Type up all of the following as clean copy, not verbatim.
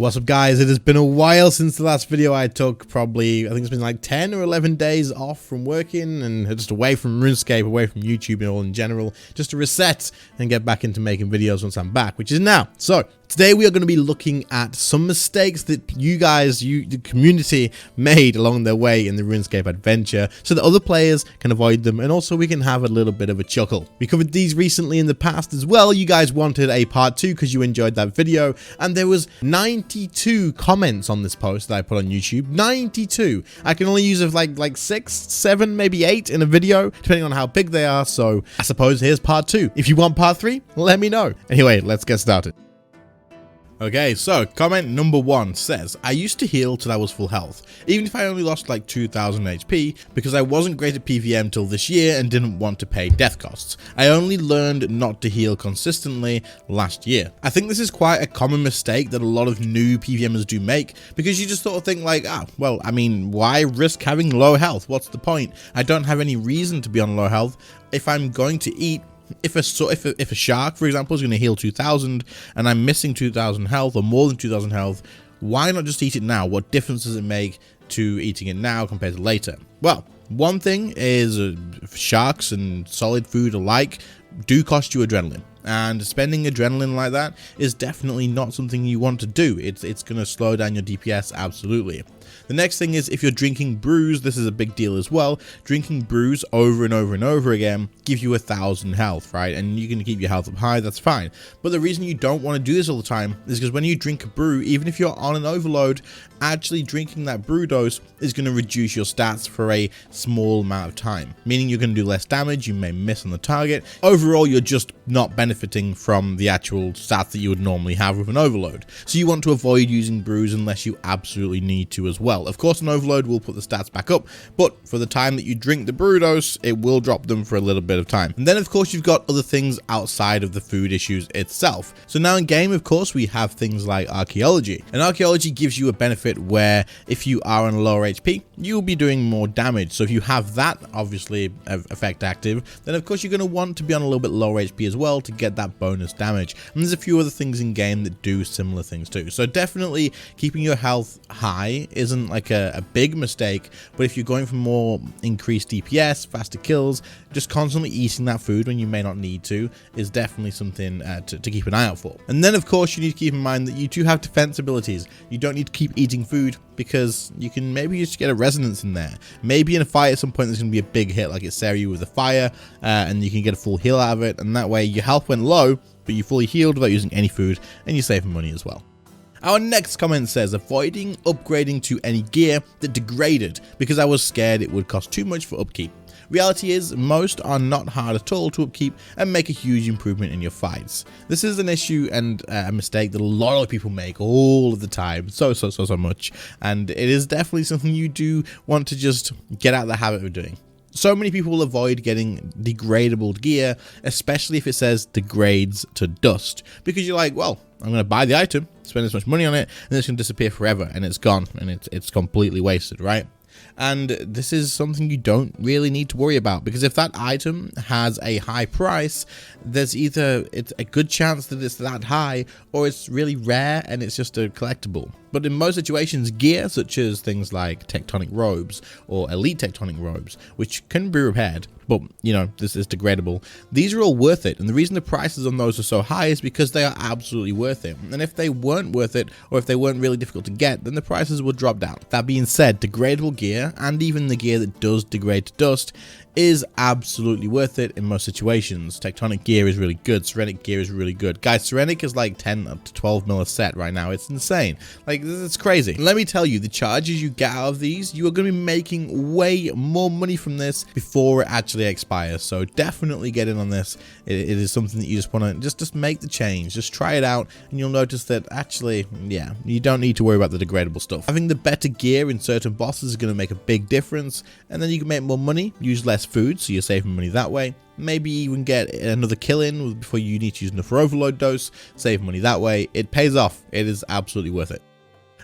What's up guys, it has been a while since the last video I took, probably, I think it's been like 10 or 11 days off from working and just away from RuneScape, away from YouTube and all in general, just to reset and get back into making videos once I'm back, which is now. So today we are going to be looking at some mistakes that you guys, the community, made along their way in the RuneScape adventure so that other players can avoid them, and also we can have a little bit of a chuckle. We covered these recently in the past as well. You guys wanted a part 2 because you enjoyed that video, and there was 92 comments on this post that I put on YouTube. 92. I can only use like 6, 7, maybe 8 in a video, depending on how big they are, so I suppose here's part 2. If you want part 3, let me know. Anyway, let's get started. Okay, so comment number 1 says, I used to heal till I was full health, even if I only lost like 2000 HP, because I wasn't great at PvM till this year and didn't want to pay death costs. I only learned not to heal consistently last year. I think this is quite a common mistake that a lot of new PvMers do make, because you just sort of think like, well, I mean, why risk having low health? What's the point? I don't have any reason to be on low health. If I'm going to eat, if a shark, for example, is going to heal 2000 and I'm missing 2000 health or more than 2000 health, why not just eat it now? What difference does it make to eating it now compared to later? Well, one thing is sharks and solid food alike do cost you adrenaline, and spending adrenaline like that is definitely not something you want to do. It's going to slow down your DPS, absolutely. The next thing is, if you're drinking brews, this is a big deal as well. Drinking brews over and over and over again gives you 1000 health, right? And you can keep your health up high, that's fine. But the reason you don't want to do this all the time is because when you drink a brew, even if you're on an overload, actually drinking that brew dose is going to reduce your stats for a small amount of time, meaning you're going to do less damage, you may miss on the target. Overall, you're just not benefiting from the actual stats that you would normally have with an overload. So you want to avoid using brews unless you absolutely need to as well. Of course, an overload will put the stats back up, but for the time that you drink the brew dose, it will drop them for a little bit of time. And then of course you've got other things outside of the food issues itself. So now in game, of course, we have things like archaeology, and archaeology gives you a benefit where if you are on a lower HP, you'll be doing more damage. So if you have that obviously effect active, then of course you're going to want to be on a little bit lower HP as well to get that bonus damage. And there's a few other things in game that do similar things too. So definitely keeping your health high isn't like a big mistake, but if you're going for more increased DPS, faster kills, just constantly eating that food when you may not need to is definitely something to keep an eye out for. And then of course you need to keep in mind that you do have defense abilities. You don't need to keep eating food, because you can maybe just get a resonance in there. Maybe in a fight at some point there's going to be a big hit like it Sarah you with a fire, and you can get a full heal out of it, and that way your health went low but you fully healed without using any food, and you're saving money as well. Our next comment says, avoiding upgrading to any gear that degraded because I was scared it would cost too much for upkeep. Reality is, most are not hard at all to upkeep and make a huge improvement in your fights. This is an issue and a mistake that a lot of people make all of the time, so much, and it is definitely something you do want to just get out of the habit of doing. So many people will avoid getting degradable gear, especially if it says degrades to dust, because you're like, well, I'm going to buy the item, spend this much money on it, and it's going to disappear forever, and it's gone, and it's completely wasted, right? And this is something you don't really need to worry about, because if that item has a high price, there's either it's a good chance that it's that high, or it's really rare and it's just a collectible. But in most situations, gear such as things like tectonic robes or elite tectonic robes, which can be repaired, but you know, this is degradable, these are all worth it. And the reason the prices on those are so high is because they are absolutely worth it. And if they weren't worth it, or if they weren't really difficult to get, then the prices would drop down. That being said, degradable gear, and even the gear that does degrade to dust, is absolutely worth it in most situations. Tectonic gear is really good. Serenic gear is really good. Guys, Serenic is like 10 up to 12 mil a set right now. It's insane. Like, it's crazy. Let me tell you, the charges you get out of these, you are going to be making way more money from this before it actually expires. So definitely get in on this. It is something that you just want to just make the change. Just try it out, and you'll notice that actually, yeah, you don't need to worry about the degradable stuff. Having the better gear in certain bosses is going to make a big difference, and then you can make more money, use less food, so you're saving money that way. Maybe even get another kill in before you need to use another overload dose, save money that way. It pays off. It is absolutely worth it.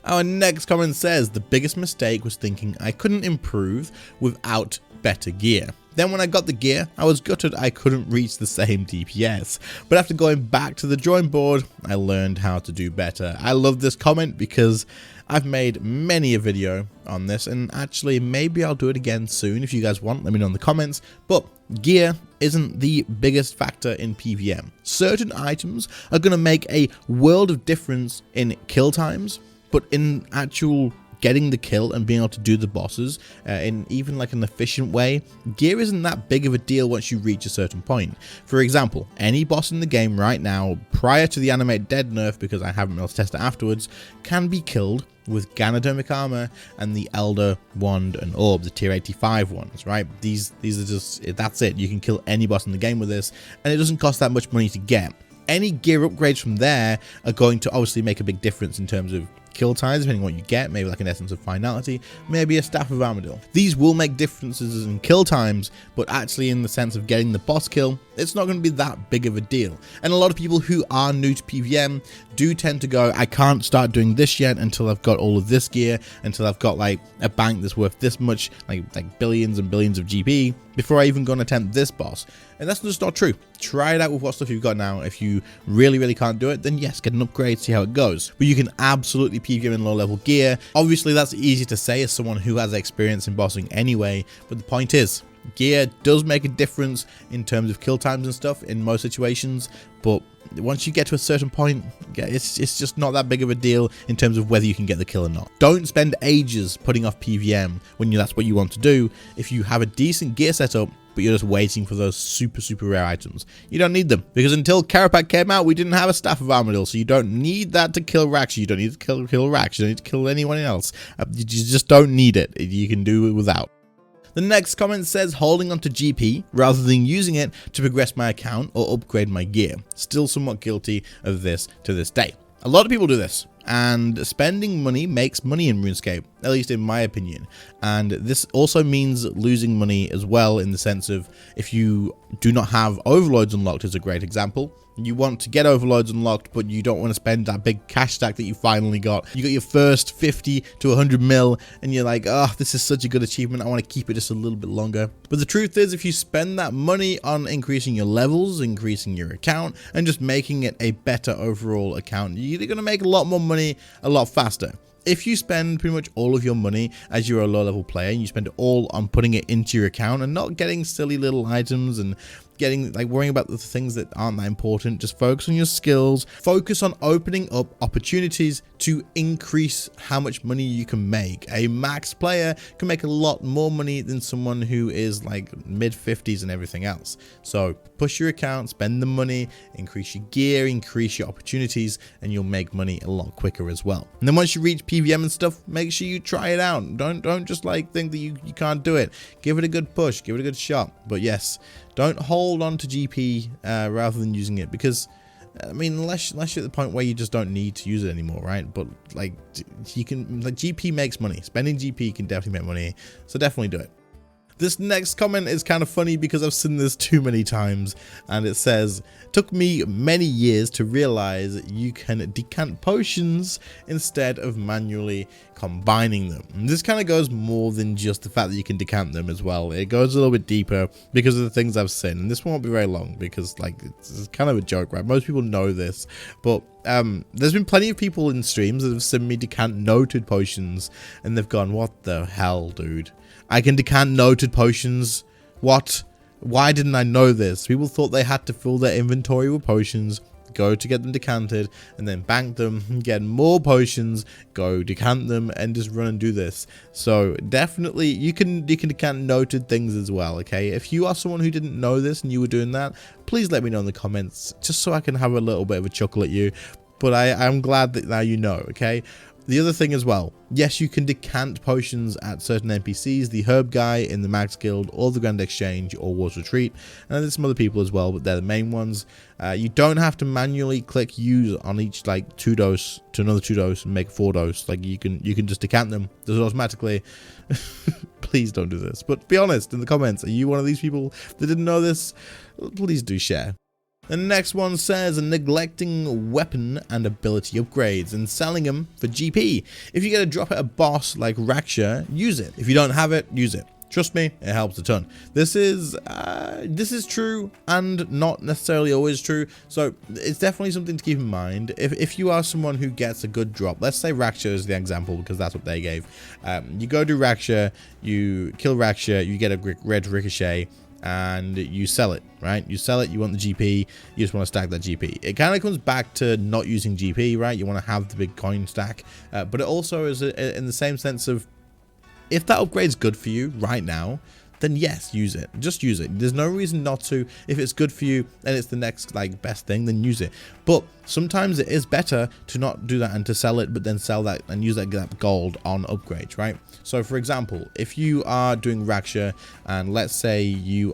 Our next comment says, the biggest mistake was thinking I couldn't improve without better gear. Then when I got the gear, I was gutted I couldn't reach the same DPS. But after going back to the drawing board, I learned how to do better. I love this comment because I've made many a video on this, and actually maybe I'll do it again soon. If you guys want, let me know in the comments. But gear isn't the biggest factor in PvM. Certain items are going to make a world of difference in kill times, but in actual getting the kill and being able to do the bosses in even like an efficient way, gear isn't that big of a deal once you reach a certain point. For example, any boss in the game right now, prior to the animate dead nerf, because I haven't been able to test it afterwards, can be killed with Ganodermic armor and the Elder Wand and Orb, the tier 85 ones, right? These are just, that's it. You can kill any boss in the game with this, and it doesn't cost that much money to get. Any gear upgrades from there are going to obviously make a big difference in terms of kill times, depending on what you get, maybe like an Essence of Finality, maybe a Staff of Armadil. These will make differences in kill times, but actually in the sense of getting the boss kill, it's not going to be that big of a deal. And a lot of people who are new to PvM do tend to go, I can't start doing this yet until I've got all of this gear, until I've got like a bank that's worth this much, like billions and billions of GP, before I even go and attempt this boss. And that's just not true. Try it out with what stuff you've got now. If you really can't do it, then yes, get an upgrade, see how it goes. But you can absolutely PvM in low level gear. Obviously that's easy to say as someone who has experience in bossing anyway, but the point is, gear does make a difference in terms of kill times and stuff in most situations, but once you get to a certain point, it's just not that big of a deal in terms of whether you can get the kill or not. Don't spend ages putting off PvM when that's what you want to do. If you have a decent gear setup, but you're just waiting for those super rare items, you don't need them, because until Carapac came out, we didn't have a Staff of Armadil, so you don't need that to kill Rax. You don't need to kill Rax. You don't need to kill anyone else. You just don't need it. You can do it without. The next comment says, holding onto GP rather than using it to progress my account or upgrade my gear. Still somewhat guilty of this to this day. A lot of people do this, and spending money makes money in RuneScape, at least in my opinion. And this also means losing money as well, in the sense of if you do not have overloads unlocked, is a great example. You want to get overloads unlocked, but you don't want to spend that big cash stack that you finally got. You got your first 50 to 100 mil, and you're like, oh, this is such a good achievement. I want to keep it just a little bit longer. But the truth is, if you spend that money on increasing your levels, increasing your account, and just making it a better overall account, you're going to make a lot more money a lot faster. If you spend pretty much all of your money as you're a low level player, and you spend it all on putting it into your account and not getting silly little items and worrying about the things that aren't that important, just focus on your skills, focus on opening up opportunities to increase how much money you can make. A max player can make a lot more money than someone who is like mid 50s and everything else. So push your account, spend the money, increase your gear, increase your opportunities, and you'll make money a lot quicker as well. And then once you reach PvM and stuff, make sure you try it out. Don't just like think that you can't do it. Give it a good push, give it a good shot. But yes, don't hold on to GP rather than using it, because I mean, unless you're at the point where you just don't need to use it anymore, right? But like, you can, like, GP makes money. Spending GP can definitely make money, so definitely do it. This next comment is kind of funny because I've seen this too many times, and it says, took me many years to realize you can decant potions instead of manually combining them. And this kind of goes more than just the fact that you can decant them as well. It goes a little bit deeper because of the things I've seen, and this won't be very long because like it's kind of a joke, right? Most people know this, but there's been plenty of people in streams that have seen me decant noted potions, and they've gone, what the hell, dude? I can decant noted potions? What? Why didn't I know this? People thought they had to fill their inventory with potions, go to get them decanted, and then bank them, get more potions, go decant them, and just run and do this. So definitely you can decant noted things as well, okay? If you are someone who didn't know this and you were doing that, please let me know in the comments, just so I can have a little bit of a chuckle at you. But I'm glad that now you know, okay? The other thing as well, yes, you can decant potions at certain NPCs, the herb guy in the Max Guild, or the Grand Exchange, or War's Retreat, and there's some other people as well, but they're the main ones. You don't have to manually click use on each like 2 dose to another 2 dose and make 4 dose. Like you can just decant them just automatically. Please don't do this. But be honest in the comments, are you one of these people that didn't know this? Please do share. The next one says neglecting weapon and ability upgrades and selling them for GP. If you get a drop at a boss like Raksha, use it. If you don't have it, use it. Trust me, it helps a ton. This is true and not necessarily always true. So it's definitely something to keep in mind. If you are someone who gets a good drop, let's say Raksha is the example because that's what they gave. You go do Raksha, you kill Raksha, you get a red ricochet, and you sell it, right? You sell it, you want the GP, you just want to stack that GP. It kind of comes back to not using GP, right? You want to have the big coin stack, but it also is in the same sense of, if that upgrade's good for you right now, then yes, use it. Just use it. There's no reason not to. If it's good for you and it's the next like best thing, then use it. But sometimes it is better to not do that and to sell it, but then sell that and use that gold on upgrades, right? So for example, if you are doing Raksha and let's say you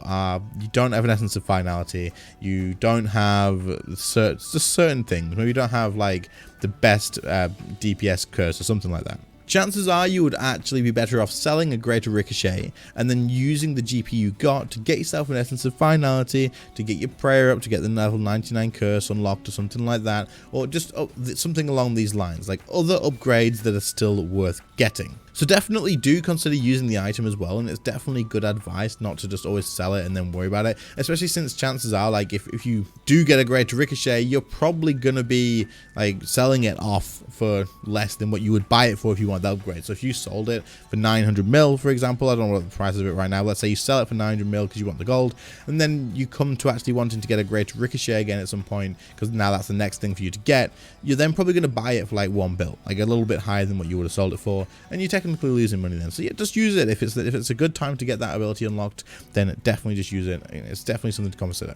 don't have an essence of finality, you don't have just certain things, maybe you don't have like the best DPS curse or something like that. Chances are you would actually be better off selling a greater ricochet and then using the GP you got to get yourself an essence of finality, to get your prayer up, to get the level 99 curse unlocked or something like that, or just something along these lines, like other upgrades that are still worth getting. So definitely do consider using the item as well, and it's definitely good advice not to just always sell it and then worry about it, especially since chances are, like, if you do get a greater ricochet, you're probably going to be like selling it off for less than what you would buy it for if you want that upgrade. So if you sold it for 900 mil, for example, I don't know what the price of it right now, let's say you sell it for 900 mil because you want the gold, and then you come to actually wanting to get a greater ricochet again at some point, because now that's the next thing for you to get, you're then probably going to buy it for like 1 bill, like a little bit higher than what you would have sold it for, and you technically losing money then. So yeah, just use it. If it's a good time to get that ability unlocked, then definitely just use it. It's definitely something to consider.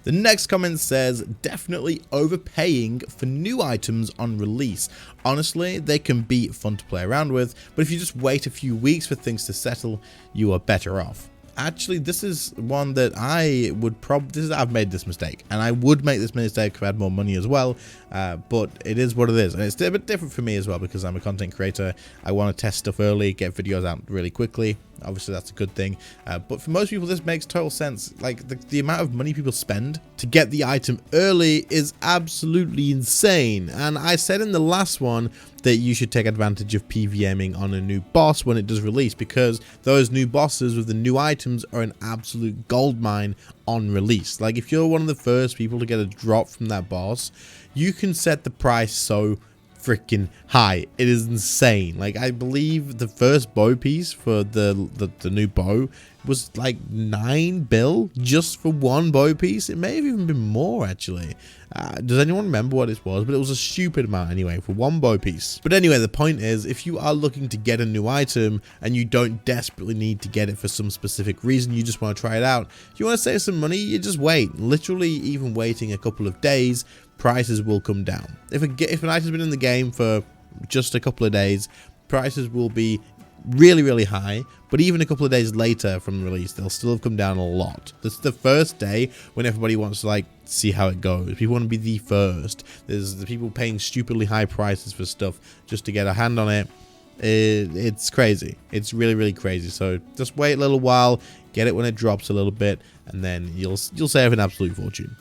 The next comment says, definitely overpaying for new items on release. Honestly, they can be fun to play around with, but if you just wait a few weeks for things to settle, you are better off. Actually, this is one that I would I've made this mistake, and I would make this mistake if I had more money as well, but it is what it is, and it's a bit different for me as well because I'm a content creator. I want to test stuff early, get videos out really quickly. Obviously that's a good thing, but for most people this makes total sense. Like the amount of money people spend to get the item early is absolutely insane, and I said in the last one that you should take advantage of PVMing on a new boss when it does release, because those new bosses with the new items are an absolute goldmine on release. Like if you're one of the first people to get a drop from that boss, you can set the price so freaking high. It is insane. Like I believe the first bow piece for the new bow was like 9 bill just for one bow piece. It may have even been more actually. Does anyone remember what it was? But it was a stupid amount anyway for one bow piece. But anyway, the point is, if you are looking to get a new item and you don't desperately need to get it for some specific reason, you just want to try it out, if you want to save some money, you just wait. Literally, even waiting a couple of days, prices will come down. If an item's been in the game for just a couple of days, prices will be really high, but even a couple of days later from release, they'll still have come down a lot. This is the first day when everybody wants to like see how it goes. People want to be the first. There's the people paying stupidly high prices for stuff just to get a hand on it. It's crazy. It's really crazy. So just wait a little while, get it when it drops a little bit, and then you'll save an absolute fortune.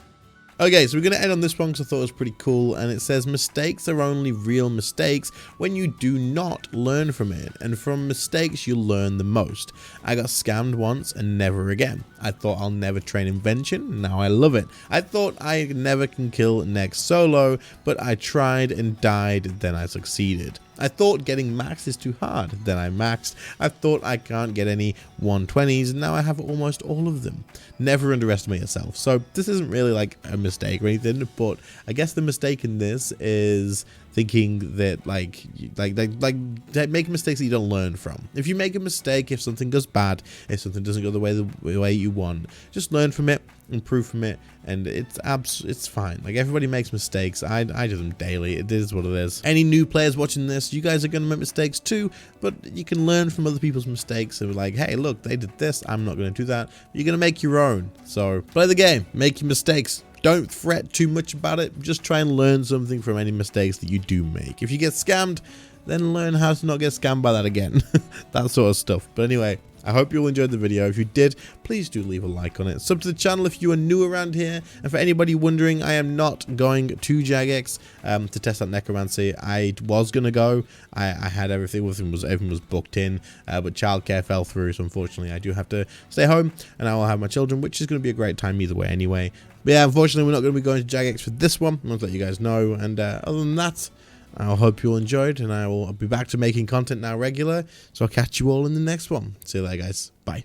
Okay, so we're going to end on this one because I thought it was pretty cool, and it says mistakes are only real mistakes when you do not learn from it, and from mistakes you learn the most. I got scammed once and never again. I thought I'll never train invention, now I love it. I thought I never can kill next solo, but I tried and died, then I succeeded. I thought getting max is too hard, then I maxed. I thought I can't get any 120s, and now I have almost all of them. Never underestimate yourself. So this isn't really like a mistake or anything, but I guess the mistake in this is thinking that like make mistakes that you don't learn from. If you make a mistake, if something goes bad, if something doesn't go the way you want, just learn from it, improve from it, and it's fine. Like everybody makes mistakes. I do them daily. It is what it is. Any new players watching this, you guys are going to make mistakes too, but you can learn from other people's mistakes and be like, hey, look, they did this, I'm not going to do that. You're going to make your own. So play the game, make your mistakes. Don't fret too much about it. Just try and learn something from any mistakes that you do make. If you get scammed, then learn how to not get scammed by that again. That sort of stuff. But anyway, I hope you all enjoyed the video. If you did, please do leave a like on it. Sub to the channel if you are new around here. And for anybody wondering, I am not going to Jagex to test out Necromancy. I was going to go. I had everything was booked in, but childcare fell through. So unfortunately, I do have to stay home, and I will have my children, which is going to be a great time either way anyway. But yeah, unfortunately, we're not going to be going to Jagex for this one. I want to let you guys know. And other than that, I hope you all enjoyed, and I will be back to making content now regular. So I'll catch you all in the next one. See you later, guys. Bye.